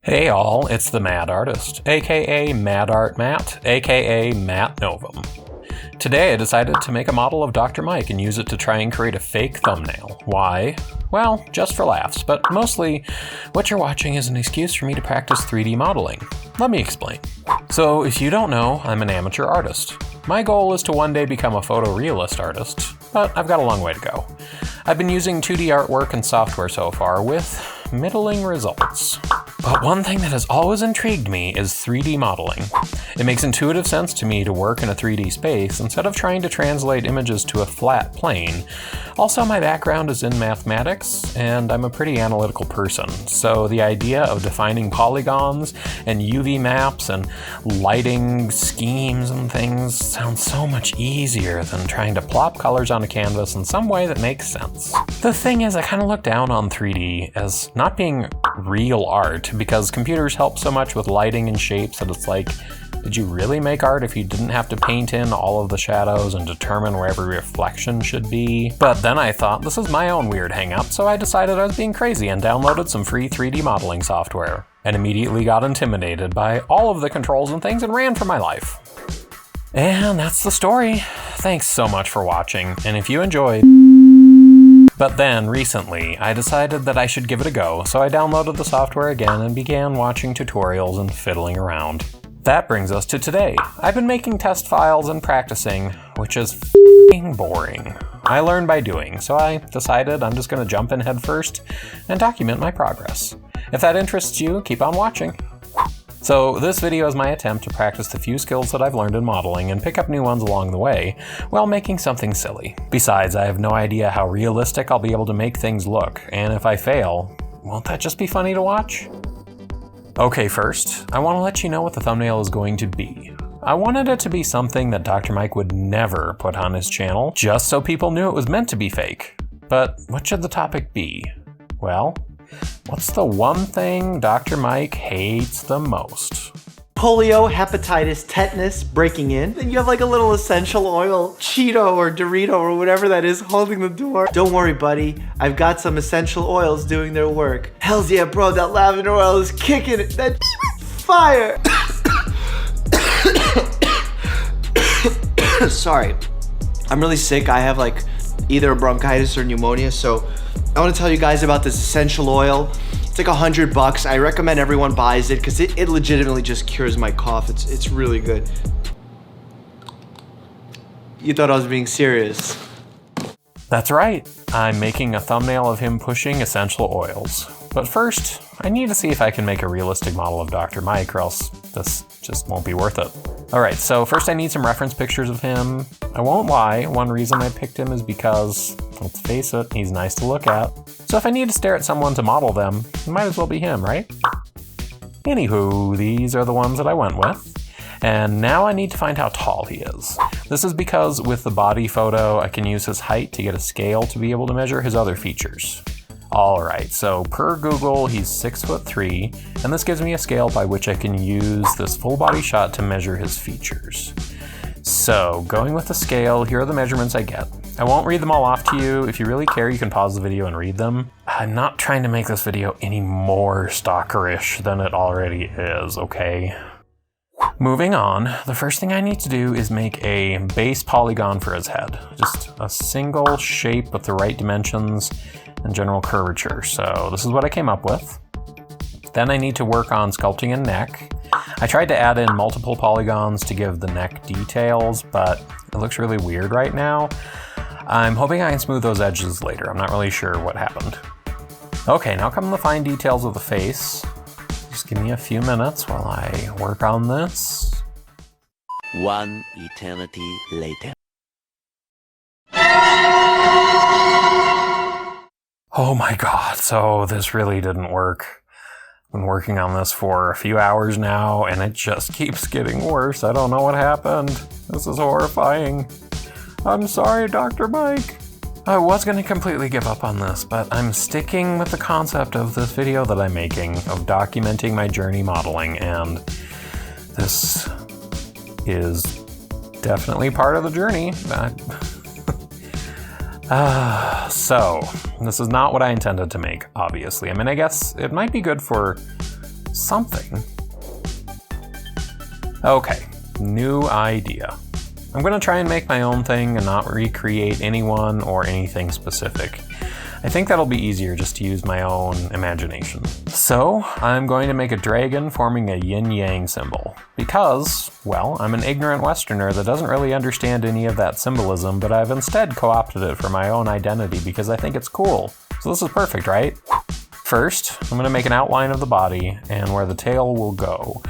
Hey all, it's the Mad Artist, aka Mad Art Matt, aka Matt Novum. Today I decided to make a model of Dr. Mike and use it to try and create a fake thumbnail. Why? Well, just for laughs, but mostly what you're watching is an excuse for me to practice 3D modeling. Let me explain. So if you don't know, I'm an amateur artist. My goal is to one day become a photorealist artist, but I've got a long way to go. I've been using 2D artwork and software so far with middling results. But one thing that has always intrigued me is 3D modeling. It makes intuitive sense to me to work in a 3D space instead of trying to translate images to a flat plane. Also, my background is in mathematics, and I'm a pretty analytical person, so the idea of defining polygons and UV maps and lighting schemes and things sounds so much easier than trying to plop colors on a canvas in some way that makes sense. The thing is, I kind of look down on 3D as not being real art because computers help so much with lighting and shapes that it's like, did you really make art if you didn't have to paint in all of the shadows and determine where every reflection should be? But then I thought, this is my own weird hang-up, so I decided I was being crazy and downloaded some free 3D modeling software, and immediately got intimidated by all of the controls and things and ran for my life. And that's the story. Thanks so much for watching, and if you enjoyed... But then, recently, I decided that I should give it a go, so I downloaded the software again and began watching tutorials and fiddling around. That brings us to today. I've been making test files and practicing, which is f***ing boring. I learn by doing, so I decided I'm just gonna jump in head first and document my progress. If that interests you, keep on watching. So this video is my attempt to practice the few skills that I've learned in modeling and pick up new ones along the way while making something silly. Besides, I have no idea how realistic I'll be able to make things look, and if I fail, won't that just be funny to watch? Okay, first, I want to let you know what the thumbnail is going to be. I wanted it to be something that Dr. Mike would never put on his channel, just so people knew it was meant to be fake. But what should the topic be? Well, what's the one thing Dr. Mike hates the most? Polio, hepatitis, tetanus breaking in. Then you have like a little essential oil Cheeto or Dorito or whatever that is holding the door. Don't worry, buddy. I've got some essential oils doing their work. Hells yeah, bro. That lavender oil is kicking it. That fire. Sorry. I'm really sick. I have like either bronchitis or pneumonia. So I want to tell you guys about this essential oil. It's like $100. I recommend everyone buys it because it legitimately just cures my cough. It's really good. You thought I was being serious. That's right. I'm making a thumbnail of him pushing essential oils. But first, I need to see if I can make a realistic model of Dr. Mike or else this just won't be worth it. Alright, so first I need some reference pictures of him. I won't lie, one reason I picked him is because, let's face it, he's nice to look at. So if I need to stare at someone to model them, it might as well be him, right? Anywho, these are the ones that I went with. And now I need to find how tall he is. This is because with the body photo, I can use his height to get a scale to be able to measure his other features. Alright, so per Google, he's 6'3", and this gives me a scale by which I can use this full body shot to measure his features. So, going with the scale, here are the measurements I get. I won't read them all off to you. If you really care, you can pause the video and read them. I'm not trying to make this video any more stalkerish than it already is, okay? Moving on, the first thing I need to do is make a base polygon for his head. Just a single shape with the right dimensions and general curvature. So this is what I came up with. Then I need to work on sculpting a neck. I tried to add in multiple polygons to give the neck details, but it looks really weird right now. I'm hoping I can smooth those edges later. I'm not really sure what happened. Okay, now come the fine details of the face. Just give me a few minutes while I work on this. One eternity later. Oh my god, so this really didn't work. I've been working on this for a few hours now, and it just keeps getting worse. I don't know what happened. This is horrifying. I'm sorry, Dr. Mike. I was going to completely give up on this, but I'm sticking with the concept of this video that I'm making, of documenting my journey modeling, and this is definitely part of the journey. So, this is not what I intended to make, obviously. I mean, I guess it might be good for something. Okay, new idea. I'm gonna try and make my own thing and not recreate anyone or anything specific. I think that'll be easier just to use my own imagination. So, I'm going to make a dragon forming a yin-yang symbol. Because, well, I'm an ignorant Westerner that doesn't really understand any of that symbolism, but I've instead co-opted it for my own identity because I think it's cool. So this is perfect, right? First, I'm gonna make an outline of the body and where the tail will go.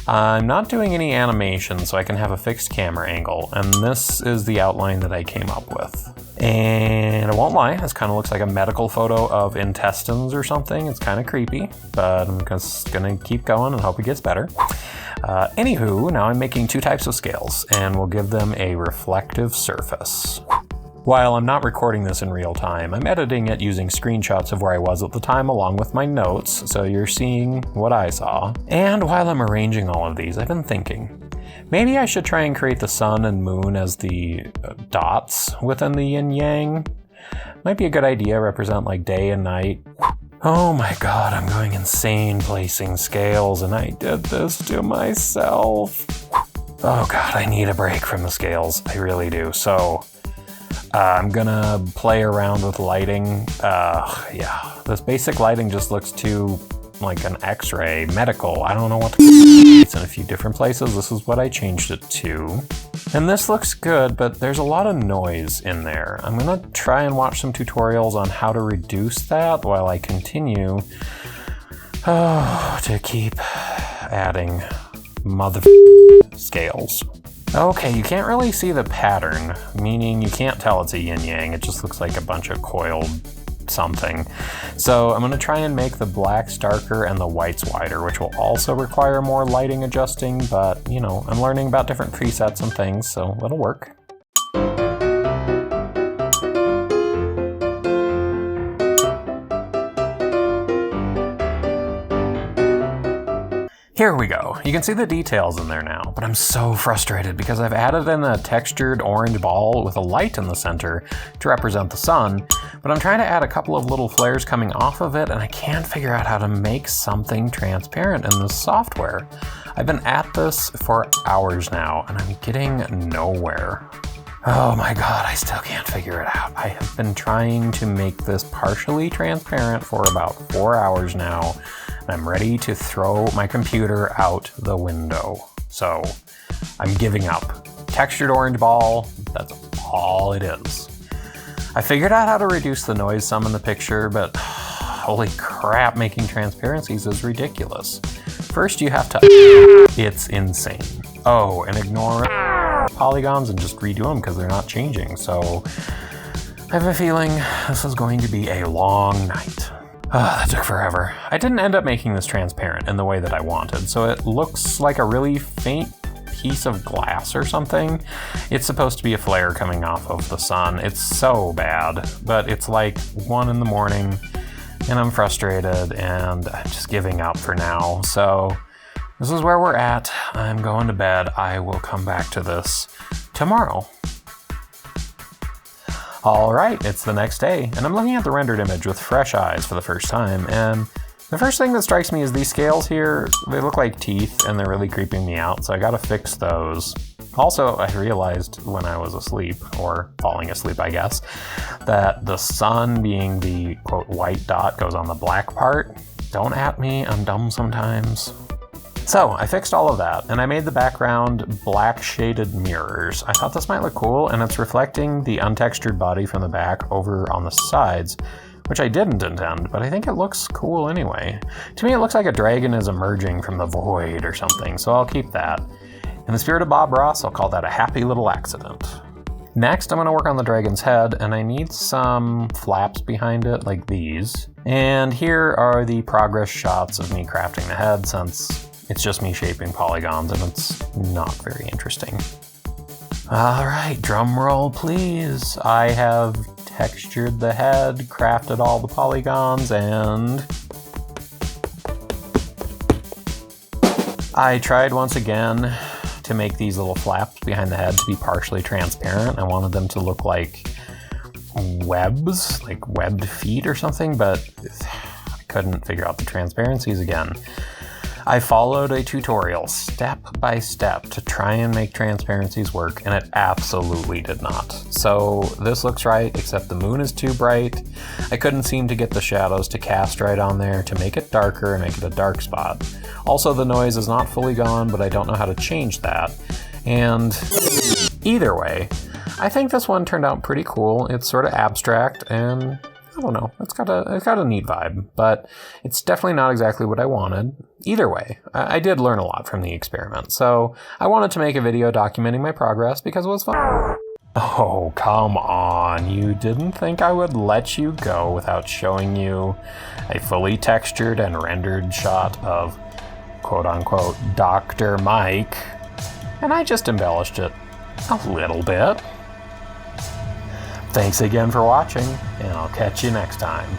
I'm not doing any animation, so I can have a fixed camera angle, and this is the outline that I came up with. And I won't lie, this kind of looks like a medical photo of intestines or something. It's kind of creepy, but I'm just gonna keep going and hope it gets better. Anywho, now I'm making 2 types of scales, and we'll give them a reflective surface. While I'm not recording this in real time, I'm editing it using screenshots of where I was at the time along with my notes, so you're seeing what I saw. And while I'm arranging all of these, I've been thinking, maybe I should try and create the sun and moon as the dots within the yin-yang. Might be a good idea, represent like day and night. Oh my god, I'm going insane placing scales, and I did this to myself. Oh god, I need a break from the scales, I really do. So, I'm gonna play around with lighting. Yeah, this basic lighting just looks too like an X-ray, medical. I don't know what to do. It's in a few different places. This is what I changed it to. And this looks good, but there's a lot of noise in there. I'm gonna try and watch some tutorials on how to reduce that while I continue to keep adding scales. Okay, you can't really see the pattern, meaning you can't tell it's a yin-yang. It just looks like a bunch of coiled something. So I'm gonna try and make the blacks darker and the whites wider, which will also require more lighting adjusting, but you know, I'm learning about different presets and things, so it'll work. Here we go. You can see the details in there now, but I'm so frustrated because I've added in a textured orange ball with a light in the center to represent the sun, but I'm trying to add a couple of little flares coming off of it, and I can't figure out how to make something transparent in this software. I've been at this for hours now, and I'm getting nowhere. Oh my god, I still can't figure it out. I have been trying to make this partially transparent for about 4 hours now. I'm ready to throw my computer out the window. So I'm giving up. Textured orange ball, that's all it is. I figured out how to reduce the noise some in the picture, but holy crap, making transparencies is ridiculous. First you have to, it's insane. Oh, and ignore polygons and just redo them because they're not changing. So I have a feeling this is going to be a long night. That took forever. I didn't end up making this transparent in the way that I wanted, so it looks like a really faint piece of glass or something. It's supposed to be a flare coming off of the sun. It's so bad, but it's like 1 in the morning and I'm frustrated and I'm just giving up for now. So this is where we're at. I'm going to bed. I will come back to this tomorrow. All right, it's the next day, and I'm looking at the rendered image with fresh eyes for the first time, and the first thing that strikes me is these scales here, they look like teeth, and they're really creeping me out, so I gotta fix those. Also, I realized when I was asleep, or falling asleep, I guess, that the sun being the, quote, white dot goes on the black part. Don't at me, I'm dumb sometimes. So I fixed all of that, and I made the background black shaded mirrors. I thought this might look cool, and it's reflecting the untextured body from the back over on the sides, which I didn't intend, but I think it looks cool anyway. To me, it looks like a dragon is emerging from the void or something, so I'll keep that. In the spirit of Bob Ross, I'll call that a happy little accident. Next, I'm gonna work on the dragon's head, and I need some flaps behind it, like these. And here are the progress shots of me crafting the head, since it's just me shaping polygons and it's not very interesting. All right, drum roll please. I have textured the head, crafted all the polygons, and I tried once again to make these little flaps behind the head to be partially transparent. I wanted them to look like webs, like webbed feet or something, but I couldn't figure out the transparencies again. I followed a tutorial step by step to try and make transparencies work, and it absolutely did not. So this looks right, except the moon is too bright. I couldn't seem to get the shadows to cast right on there to make it darker and make it a dark spot. Also, the noise is not fully gone, but I don't know how to change that. And either way, I think this one turned out pretty cool. It's sort of abstract and I don't know, it's got a neat vibe, but it's definitely not exactly what I wanted. Either way, I did learn a lot from the experiment, so I wanted to make a video documenting my progress because it was fun. Oh, come on, you didn't think I would let you go without showing you a fully textured and rendered shot of quote-unquote Dr. Mike, and I just embellished it a little bit. Thanks again for watching, and I'll catch you next time.